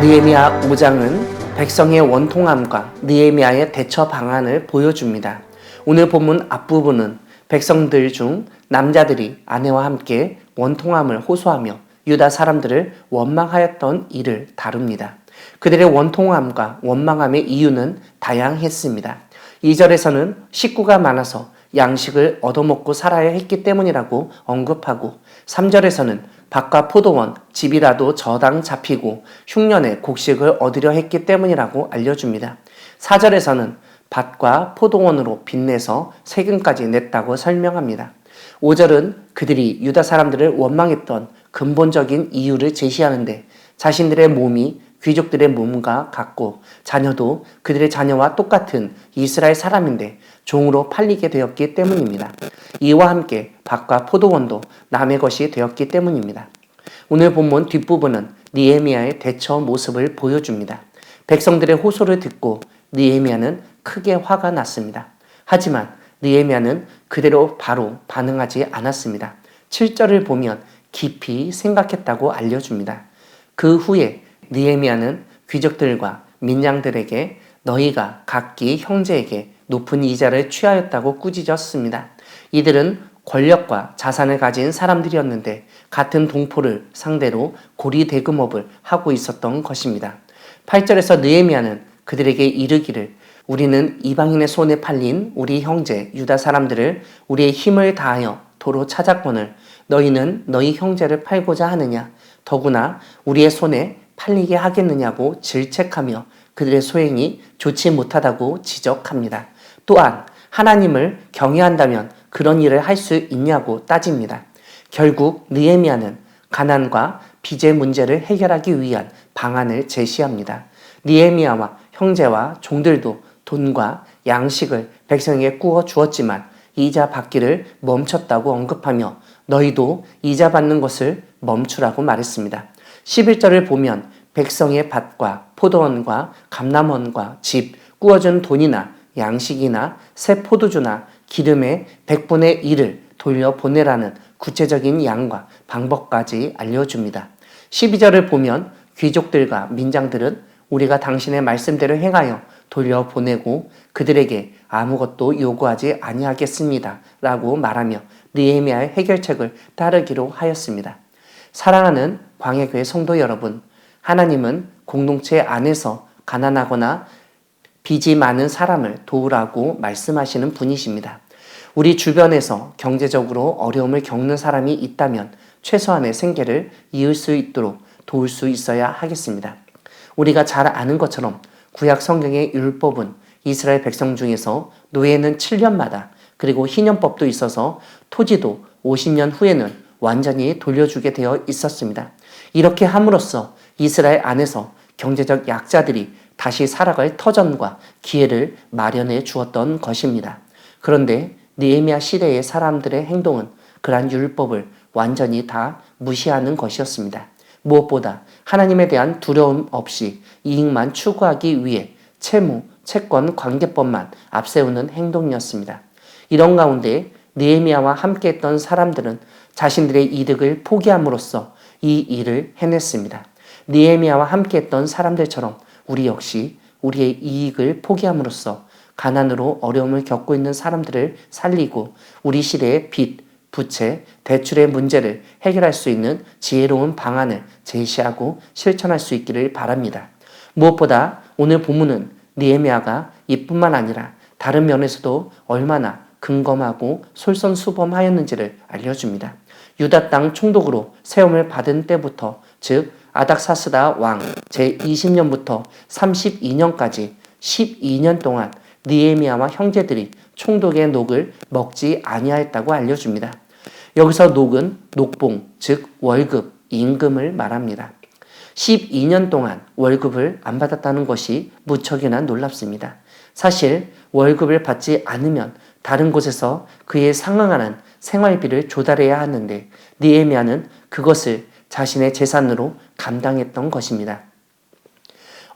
느헤미야 5장은 백성의 원통함과 느헤미야의 대처 방안을 보여줍니다. 오늘 본문 앞부분은 백성들 중 남자들이 아내와 함께 원통함을 호소하며 유다 사람들을 원망하였던 일을 다룹니다. 그들의 원통함과 원망함의 이유는 다양했습니다. 2절에서는 식구가 많아서 양식을 얻어먹고 살아야 했기 때문이라고 언급하고 3절에서는 밭과 포도원, 집이라도 저당 잡히고 흉년에 곡식을 얻으려 했기 때문이라고 알려줍니다. 4절에서는 밭과 포도원으로 빚내서 세금까지 냈다고 설명합니다. 5절은 그들이 유다 사람들을 원망했던 근본적인 이유를 제시하는데 자신들의 몸이 귀족들의 몸과 같고 자녀도 그들의 자녀와 똑같은 이스라엘 사람인데 종으로 팔리게 되었기 때문입니다. 이와 함께 밭과 포도원도 남의 것이 되었기 때문입니다. 오늘 본문 뒷부분은 느헤미야의 대처 모습을 보여줍니다. 백성들의 호소를 듣고 느헤미야는 크게 화가 났습니다. 하지만 느헤미야는 그대로 바로 반응하지 않았습니다. 7절을 보면 깊이 생각했다고 알려줍니다. 그 후에 느헤미야는 귀족들과 민장들에게 너희가 각기 형제에게 높은 이자를 취하였다고 꾸짖었습니다. 이들은 권력과 자산을 가진 사람들이었는데 같은 동포를 상대로 고리대금업을 하고 있었던 것입니다. 8절에서 느헤미야는 그들에게 이르기를 우리는 이방인의 손에 팔린 우리 형제 유다 사람들을 우리의 힘을 다하여 도로 찾았거늘 너희는 너희 형제를 팔고자 하느냐 더구나 우리의 손에 팔리게 하겠느냐고 질책하며 그들의 소행이 좋지 못하다고 지적합니다. 또한 하나님을 경외한다면 그런 일을 할 수 있냐고 따집니다. 결국 느헤미야는 가난과 빚의 문제를 해결하기 위한 방안을 제시합니다. 느헤미야와 형제와 종들도 돈과 양식을 백성에게 꾸어 주었지만 이자 받기를 멈췄다고 언급하며 너희도 이자 받는 것을 멈추라고 말했습니다. 11절을 보면 백성의 밭과 포도원과 감람원과 집, 꾸어준 돈이나 양식이나 새 포도주나 기름의 100분의 1을 돌려보내라는 구체적인 양과 방법까지 알려줍니다. 12절을 보면 귀족들과 민장들은 우리가 당신의 말씀대로 행하여 돌려보내고 그들에게 아무것도 요구하지 아니하겠습니다 라고 말하며 느헤미야의 해결책을 따르기로 하였습니다. 사랑하는 광야교회 성도 여러분, 하나님은 공동체 안에서 가난하거나 빚이 많은 사람을 도우라고 말씀하시는 분이십니다. 우리 주변에서 경제적으로 어려움을 겪는 사람이 있다면 최소한의 생계를 이을 수 있도록 도울 수 있어야 하겠습니다. 우리가 잘 아는 것처럼 구약 성경의 율법은 이스라엘 백성 중에서 노예는 7년마다 그리고 희년법도 있어서 토지도 50년 후에는 완전히 돌려주게 되어 있었습니다. 이렇게 함으로써 이스라엘 안에서 경제적 약자들이 다시 살아갈 터전과 기회를 마련해 주었던 것입니다. 그런데 느헤미야 시대의 사람들의 행동은 그러한 율법을 완전히 다 무시하는 것이었습니다. 무엇보다 하나님에 대한 두려움 없이 이익만 추구하기 위해 채무, 채권, 관계법만 앞세우는 행동이었습니다. 이런 가운데 느헤미야와 함께했던 사람들은 자신들의 이득을 포기함으로써 이 일을 해냈습니다. 느헤미야와 함께했던 사람들처럼 우리 역시 우리의 이익을 포기함으로써 가난으로 어려움을 겪고 있는 사람들을 살리고 우리 시대의 빚, 부채, 대출의 문제를 해결할 수 있는 지혜로운 방안을 제시하고 실천할 수 있기를 바랍니다. 무엇보다 오늘 본문은 느헤미야가 이뿐만 아니라 다른 면에서도 얼마나 근검하고 솔선수범하였는지를 알려줍니다. 유다 땅 총독으로 세움을 받은 때부터 즉 아닥사스다 왕 제20년부터 32년까지 12년 동안 느헤미야와 형제들이 총독의 녹을 먹지 아니하였다고 알려줍니다. 여기서 녹은 녹봉, 즉 월급, 임금을 말합니다. 12년 동안 월급을 안 받았다는 것이 무척이나 놀랍습니다. 사실 월급을 받지 않으면 다른 곳에서 그에 상응하는 생활비를 조달해야 하는데 느헤미야는 그것을 자신의 재산으로 감당했던 것입니다.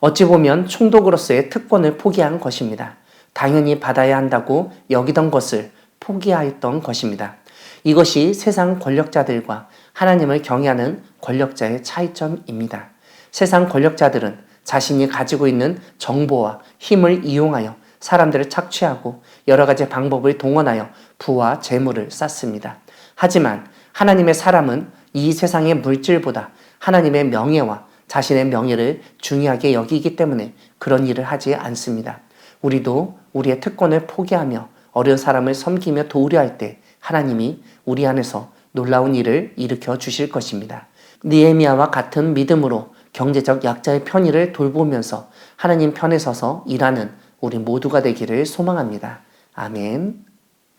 어찌 보면 총독으로서의 특권을 포기한 것입니다. 당연히 받아야 한다고 여기던 것을 포기하였던 것입니다. 이것이 세상 권력자들과 하나님을 경외하는 권력자의 차이점입니다. 세상 권력자들은 자신이 가지고 있는 정보와 힘을 이용하여 사람들을 착취하고 여러 가지 방법을 동원하여 부와 재물을 쌓습니다. 하지만 하나님의 사람은 이 세상의 물질보다 하나님의 명예와 자신의 명예를 중요하게 여기기 때문에 그런 일을 하지 않습니다. 우리도 우리의 특권을 포기하며 어려운 사람을 섬기며 도우려 할 때 하나님이 우리 안에서 놀라운 일을 일으켜 주실 것입니다. 느헤미야와 같은 믿음으로 경제적 약자의 편의를 돌보면서 하나님 편에 서서 일하는 우리 모두가 되기를 소망합니다. 아멘.